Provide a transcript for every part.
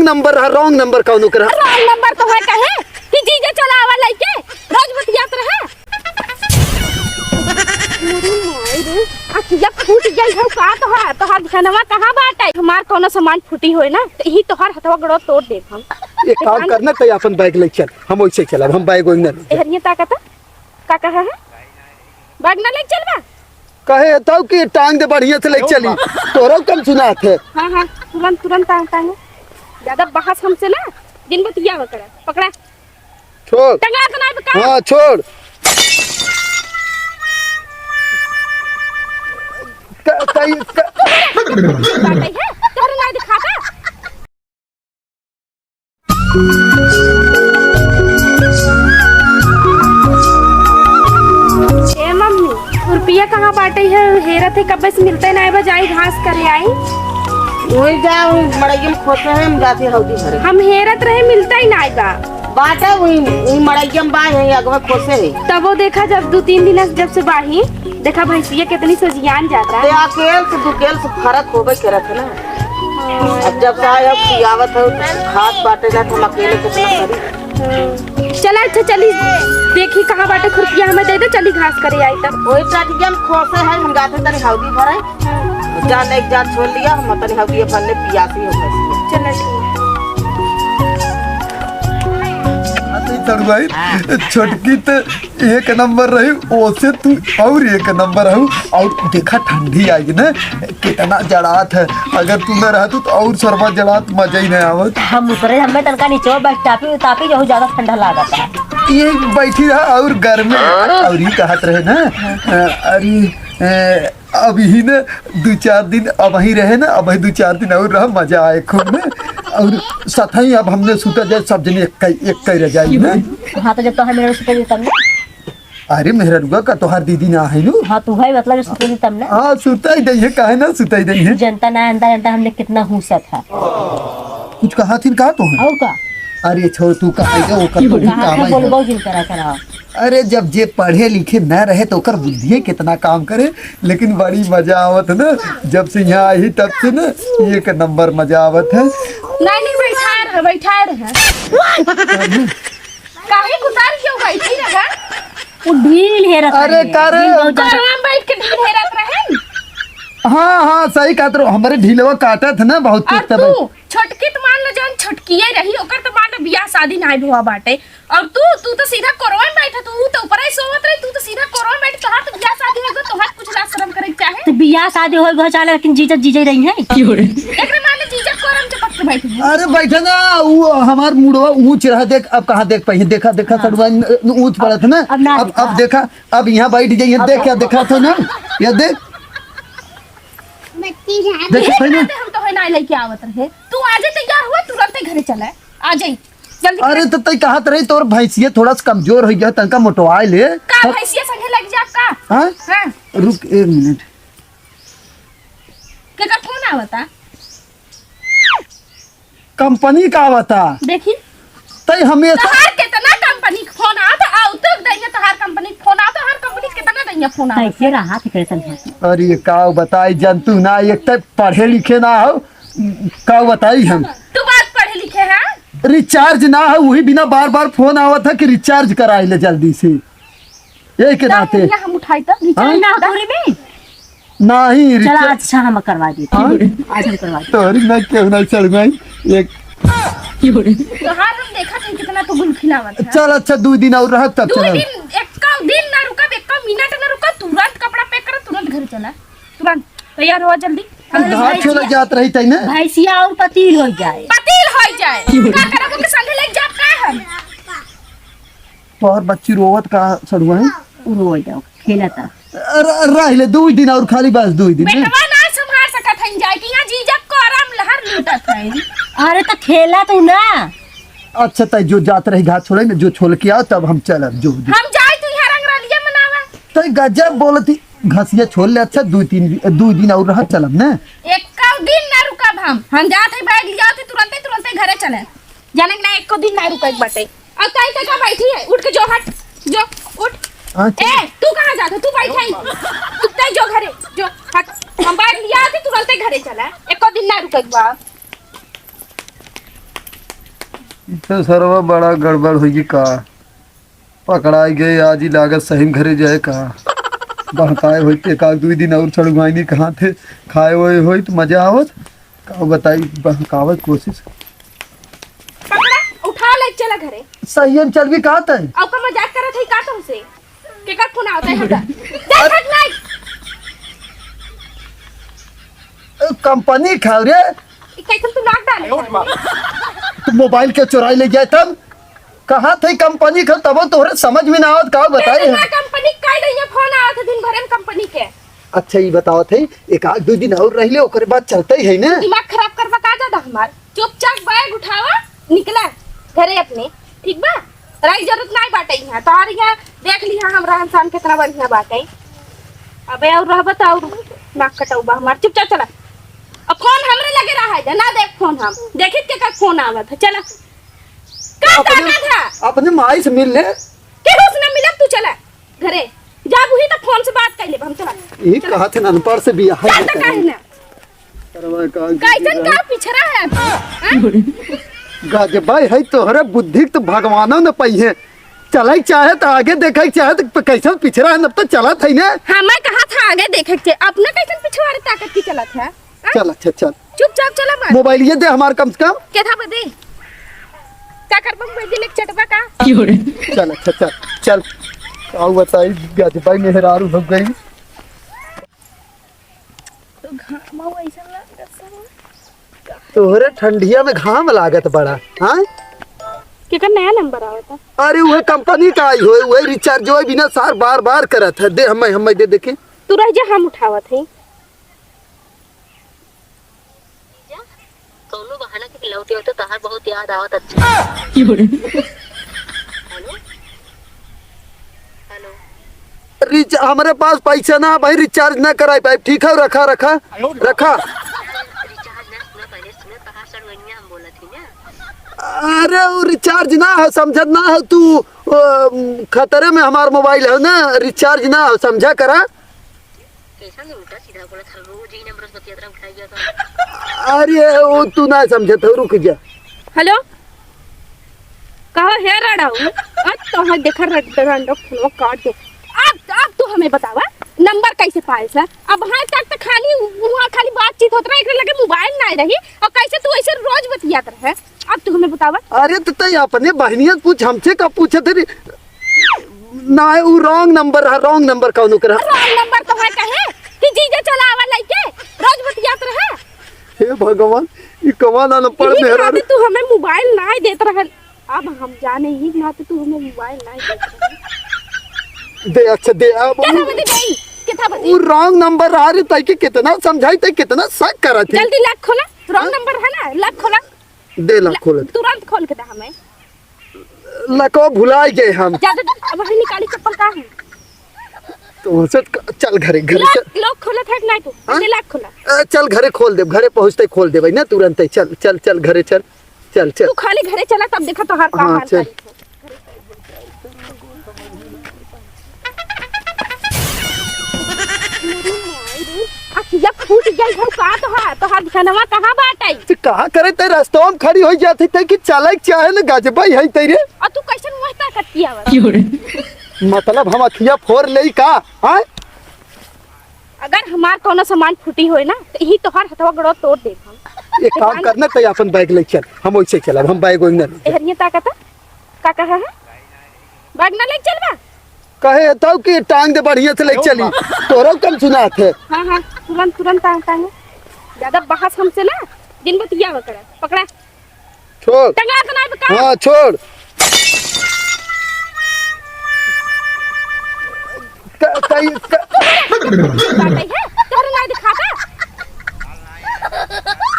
Wrong number कौन करा? Wrong number तो है कहे कि जीजे चलावा लइके रोज बतियात रहे। अखिया फूट गई है का तोहार धनवा कहां बाटे? हमार कोनो सामान फूटी होई ना त ही तोहार हथवा गड़ो तोड़ दे हम। एक काम करना तो अपन बैग ले चल, हम वैसे चला, हम बैग वही ना एहरिया ताकत का कहा है बैग ना ले चलबा कहे तो कि टांग दे बढ़िया से ले चली, तोरा कम सुना थे। हां हां तुरंत टांग ज्यादा बहस हमसे ना दिन बतिया करा पकड़ा छोड़ टंगा तो नहीं बका। हां छोड़ कई बाटे है तोरे नहीं दिखाता। ए मम्मी रुपया कहाँ बाटे है? हेरा थे कब से मिलते नहीं बजाई घास करे आई वही जा मड़ई में खोते हैं हम जाते हौदी भरे हम हेरत रहे मिलता ही नहीं बा बाटा वही मड़ई में बाय है अगवा खोसे है। तब वो देखा जब 2-3 दिन जब से बाही देखा भैंसिया कितनी सजियान जाता ते अकेल से दुकेल से फर्क होबे करत है ना। अब जब से आया खियावत है खाद बाटे ना तो हम अकेले कितना करी। चला अच्छा चली देखी कहाँ बाटे खुरपिया हमें दे दे चली घास करे आई तब वही टाटिया में खोसे है हम जाते तनी हौदी भरे जान एक जान छोड़ लिया हम तनी हौदी भरने पियासी हो गई। चला ठीक भाई छोटकी तो एक नंबर रही, ओसे तू और एक नंबर है। और देखा ठंडी आई ना कितना जड़ात है, अगर तू न रहतू तो और सरबत जड़ात मजा ही नहीं आवत। हम उतरे हमें तनका नीचे बैठ तापी जो ज्यादा ठंडा लागत है ये बैठी रहा और गर्मी और ही कहत रहे ना अरे अब ही ना 2-4 दिन अब ही रहे ना, अब ही 2-4 दिन और रहा मजा आए खूब में। और साथ ही अब हमने सूता जाए सब जने एक कई रह जाए ना। हाँ तो जब तो हमें सुते तब ना अरे मेहरा रुआ का तोहार दीदी ना है नु। हाँ तू है मतलब सुते तब ना। हाँ सुता ही नहीं है काहे ना सुता ही नहीं है। जनता ना जनता हमने कितना हुसा था कुछ कहा थी कहा तो और का अरे छोड़ तू कहा वो कर तो काम बोल बहुत दिन करा अरे जब जे पढ़े लिखे न रहे तो कर बुद्धि कितना काम करे, लेकिन बड़ी मजा आवत ना जब से यहाँ आई तब से ना एक नंबर मजा आवत है। नहीं बैठा रहा काहे कुतार क्यों बैठी रहा वो ढील हेरत अरे कर करवा बैठ के ढील हेरत रहे। हाँ सही कहत रहो, हमारे ढीलवा काटत ना बहुत और तू छोटकी तो मान लो जौन छोटकीए रही ओकर तो मान लो बियाह शादी नहीं हुआ बाटे और तू तो सीधा कोरवा में बैठा, तू तो ऊपर ही सोवत रही, तू तो सीधा कोरवा में बैठ तोहार तो बियाह शादी होगा तोहार कुछ ना शर्म करे चाहे तो बियाह शादी होई बहुत चाले लेकिन जीजा रही है एकरे मान लो जीजा कोरवा में चपक के बैठी। अरे बैठा ना वो हमार मुड़वा ऊंच रहा देख अब कहाँ देख पाई देखा सड़वा ऊंच पड़ा था ना अब देखा अब यहाँ बैठ जाइए देख क्या देखा था ना ये देख हम तो है ना लेके आवत रहे तू आजे तैयार हुआ तुरंत घरे चला आ जाई जल्दी। अरे तो तई कहत रही तोर भैंसिया थोड़ा सा कमजोर हो गया तनका मोटवाए ले का भैंसिया संगे लग जा का। हां हां रुक 1 मिनट के का फोन आवता कंपनी का आवता देखी तई हमेशा तोहार कितना कंपनी फोन आता आउट दैया तोहार कंपनी फोन आता हर कंपनी कितना दैया फोन आता कैसे रहा थे कैसे समझा। अरे का बताई जंतु ना एक तक पढ़े लिखे ना हो का बताई हम तू बात पढ़े लिखे है रिचार्ज ना हो वही बिना बार फोन आवत है कि रिचार्ज कराई ले जल्दी से ये के नाते हम उठाई तो रिचार्ज ना पूरी में नहीं चला अच्छा हम करवा दी आज हम करवा तोरी ना क्यों ना चल गई एक तोहार हम देखा थे कितना तो गुल खिलावत है। चल अच्छा 2 दिन और रह तब 2 चल दिन ना रुका 1 मिनट ना रुका तुरंत कपड़ा पैक कर तुरंत घर चला तुरंत तैयार हो जल्दी। घाट छोड़ जात रही तई ना भैंसिया और पतील हो जाए का करब के संगे लेके जा का हम तोहर बच्ची रोवत का सड़ुआ है रो जाओ खेलता रह ले 2 दिन और खाली बस 2 दिन बेटवा ना संभाल सकत हन जाए कि यहां जीजा करम लहर लूटत है। अरे तो खेला तू ना अच्छा तय जो जात रही घाट छोड़े ना जो छोड़ के आओ तब हम चलब जो हम जाए तू यहां रंगरलिया मनावा तय गजब बोलती घसिया छोड़ ले अच्छा 2 दिन और रह चलब ना 1 दिन ना रुकब हम जात है बैग लिया थे तुरंत घरे चले जाने ना 1 दिन ना रुकब बाटे और काई का बैठी है उठ के जो हट जो उठ ए तू कहां जात तू बैठाई तू तय जो घरे जो हट हम बैग लिया थे तुरंत घरे चला 1 दिन ना रुकब बा तो सरवा बड़ा गड़बड़ होगी का। पकड़ाई गए आज ही लागत सही में घरे जाए का। बहकाए हो एक आध 2 दिन और छड़ुआई कहाँ थे खाए हुए हो तो मजा आवत का बताई बहकावत कोशिश पकड़ा उठा ले चला घरे। सही हम चल भी कहा था अब का मजाक करत है का तुमसे के का फोन आता है हमरा देख नहीं कंपनी खा रे कैसे तू नाक डाले तो मोबाइल के चुराई ले गए तब कहाँ थे कंपनी खा तब तोहरे समझ में ना आवत का बताए ना कंपनी का नहीं फोन आया था दिन भर में कंपनी के। अच्छा ये बताओ थे एक आध 2 दिन और रह ले ओकर बाद चलते ही है ना। दिमाग खराब करवा का ज्यादा हमार चुपचाप बैग उठावा निकला घरे अपने ठीक बा। राई जरूरत नहीं बाटे यहाँ तो और यहाँ देख लिया हमरा इंसान कितना बढ़िया बाटे। अबे और रहबत और नाक कटौबा हमार चुपचाप चला। अब फोन हमरे लगे रहा है ना देख फोन हम देखित के का फोन आवत है चला का ताकत था अपने माई से मिल ले के उसने मिला तू चला घरे जा वही तो फोन से बात कर ले हम चला ये कहा थे अनपढ़ से भी है चल का है ना कैसन का पिछड़ा है हाँ? गाजे भाई है तोहरे बुद्धि तो भगवानो न पई है चले चाहे तो आगे देखे चाहे तो कैसे पिछड़ा है अब तो चला था ना। हाँ मैं कहा था आगे देखे थे अपने कैसन पिछवाड़े ताकत की चला था चल अच्छा चल चुपचाप चला बस मोबाइल ये दे हमारे कम से कम क्या था बदे क्या कर बम बेदी लेक चटवा का चल अच्छा चल चल आओ बताई गाजे भाई मेहरारू हो गई तो घामा ऐसा लगा तोहरे ठंडिया में घाम लागत बड़ा हाँ के का नया नंबर आवता। अरे वह कंपनी का आई हो वही रिचार्ज जो बिना सार बार बार करत है दे हमें दे देखे तू रह जा हम उठावत है कौनो बहाना के लौटे हो तो तहार बहुत याद आवत अच्छा। हेलो हेलो हमारे पास पैसा ना भाई रिचार्ज ना कराई पाए ठीक है रखा रखा रखा। रिचार्ज ना सुना पहले सुना कहां सड़वनिया हम बोला थी ना। अरे वो रिचार्ज ना है समझत ना है तू खतरे में हमारा मोबाइल है ना रिचार्ज ना है समझा करा। कैसा नहीं उल्टा सीधा बोला था रोज ही नंबर से यात्रा उठाई गया था। अरे वो तू ना समझत हो रुक जा। हेलो कहा है राडा हूँ आज तो हम देखा रंडो फोन काट दे। अब तू हमें बतावा नंबर कैसे पाए सर अब वहाँ तक तो खाली वहाँ खाली बातचीत होत रहा एक लगे मोबाइल ना रही और कैसे तू ऐसे रोज बतियात रहे अब तू हमें बतावा। अरे तो तय अपने बहनियत पूछ हमसे का पूछे थे ना वो रॉन्ग नंबर है रॉन्ग नंबर कौन करा रॉन्ग नंबर तो है कहे कि जीजे चलावा लइके रोज बतियात रहे। हे भगवान ये कमान ना पड़ मेहरा तू हमें मोबाइल ना देत रहे अब हम जाने ही ना तो तू हमें मोबाइल ना देत रहे दे अच्छा दे अब क्या बता दे कितना बता वो रॉन्ग नंबर आ रही तय के कितना समझाई तय कितना शक करा थे। जल्दी लॉक खोला रॉन्ग नंबर है ना लॉक खोला दे लॉक खोल तुरंत खोल के दे हमें लको भुला गए हम ज्यादा अब वही निकाली चप्पल का है तो चल घरे घरे चल लॉक खोला था ना तू जल्दी लॉक खोला चल घरे खोल दे घरे पहुंचते खोल दे भाई ना तुरंत ही चल चल चल घरे चल चल चल तू खाली घरे चला तब देखा तो हर का हाँ, हाल चल। या फूट गई हो का तो हर धनवा कहां बाटई तो कहां करे ते रास्ता में खड़ी हो जाती ते कि चले चाहे ना गाजे भाई है तेरे और तू कैसन वहता कटिया वाला मतलब हम अखिया फोर ले का हां अगर हमार कोनो सामान फूटी होए ना तो ही तोहार हथवा गड़ो तोड़ दे हम एक काम करना ते अपन बैग ले चल हम वैसे चलब हम बैग ओइना एहरिया ताकत का कहा है बैग ना ले चलवा कहे तो कि टांग दे बढ़िया से ले चली तोरो कम सुना थे। हां हां तुरंत तुरंत टांग ज्यादा बहस हमसे ना दिन बतिया वकड़ा पकड़ा छोड़ टंगा तो नहीं बका हां छोड़ कई बात है तोहरे नहीं दिखाता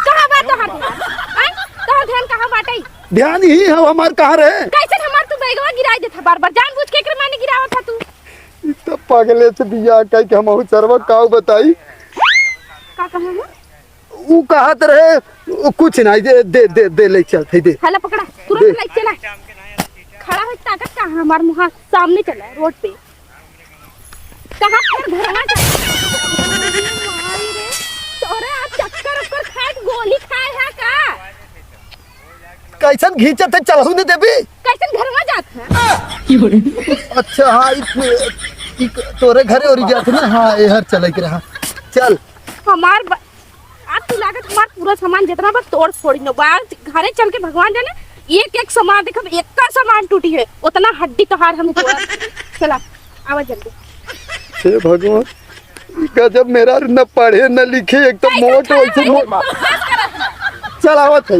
कहां बात तोहर ध्यान तोहर ध्यान कहां बाटई ध्यान ही है हमार कहां रहे कैसे हमार तू बैगवा गिराई देता बार-बार जानबूझ के एकरे माने गिरावत था तू तो पागले से बिया कह के हम सरवा काऊ बताई का कहा है वो कहत रहे वो कुछ नहीं दे ले चल थे दे हला पकड़ा तुरंत लाइक चला खड़ा है ताकत कहां हमार मुंह सामने चला है रोड पे कहां पर घरवा चल तोरे आप चक्कर ऊपर खाए गोली खाए है का कैसन घींचत है चलहू ने देवी। कैसे घर में जात है? अच्छा हाँ तोरे घरे और जात ना। हाँ एहर चले के रहा चल। आज तू लागत हमार पूरा सामान जितना बस तोड़ फोड़ी न बाहर घरे चल के भगवान जाने एक एक सामान देखब एक का सामान टूटी है उतना हड्डी तोहार हम तोड़ा। चला आवा जल्दी। हे भगवान गजब मेरा न पढ़े न लिखे एकदम मोट वैसे मोट। चल आवत है।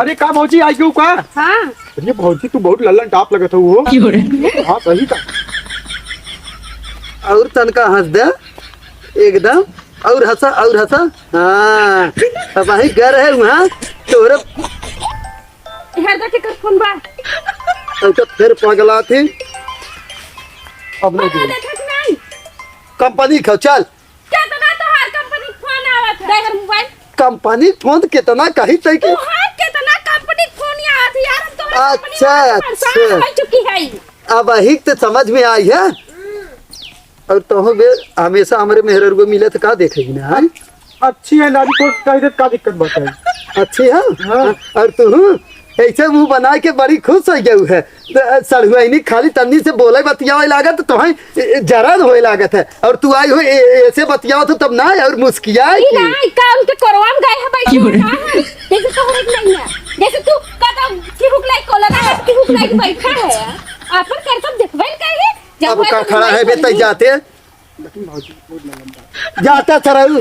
अरे का भौजी आई क्यों का? हाँ अरे भौजी तू बहुत लल्लन टाप लगत हो वो। हाँ सही का। और तनका हंस दे एकदम और हंसा हाँ अब वही घर है वहाँ तोरे हर के कर फोन बा तो फिर पगला थी। अब देखा कि नहीं कंपनी खो चल। क्या तना तोहार कंपनी फोन आवत है देहर मोबाइल कंपनी फोन कितना कही तय के। तोहार कितना कंपनी फोन आवत है यार हम तो अच्छा हो चुकी है। अब वही तो समझ में आई है। और तो बे हमेशा हमारे मेहर को मिले तो का देखेगी ना। हाँ? अच्छी है नारी को कह दे का दिक्कत बताई। अच्छी है हाँ। और तू ऐसे मुंह बना के बड़ी खुश हो गई है। सड़ुआ नहीं खाली तन्नी से बोले बतियावे लागत तुम्हें जरन होए लागत है। और तू आई हो ऐसे बतियाओ तो तब ना और मुस्कियाई की नहीं काम के करवाम गए है भाई। जैसे तो नहीं है जैसे तू कदा की हुक लाइक कोला ना की हुक लाइक बैठा है अपन कर सब देखबे कहे जब अब का खड़ा है बेटा जाते जाता सरऊ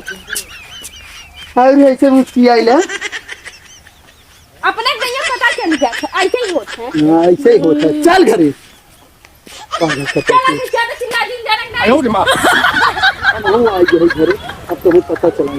और ऐसे मुस्कियाई ले अपने भैया पता चल जाता ऐसे ही होता है। हाँ ऐसे ही होता है। चल घरे चला के ज्यादा चिल्ला दिन जाना आयो रे मां। आई घरे अब तो पता चला।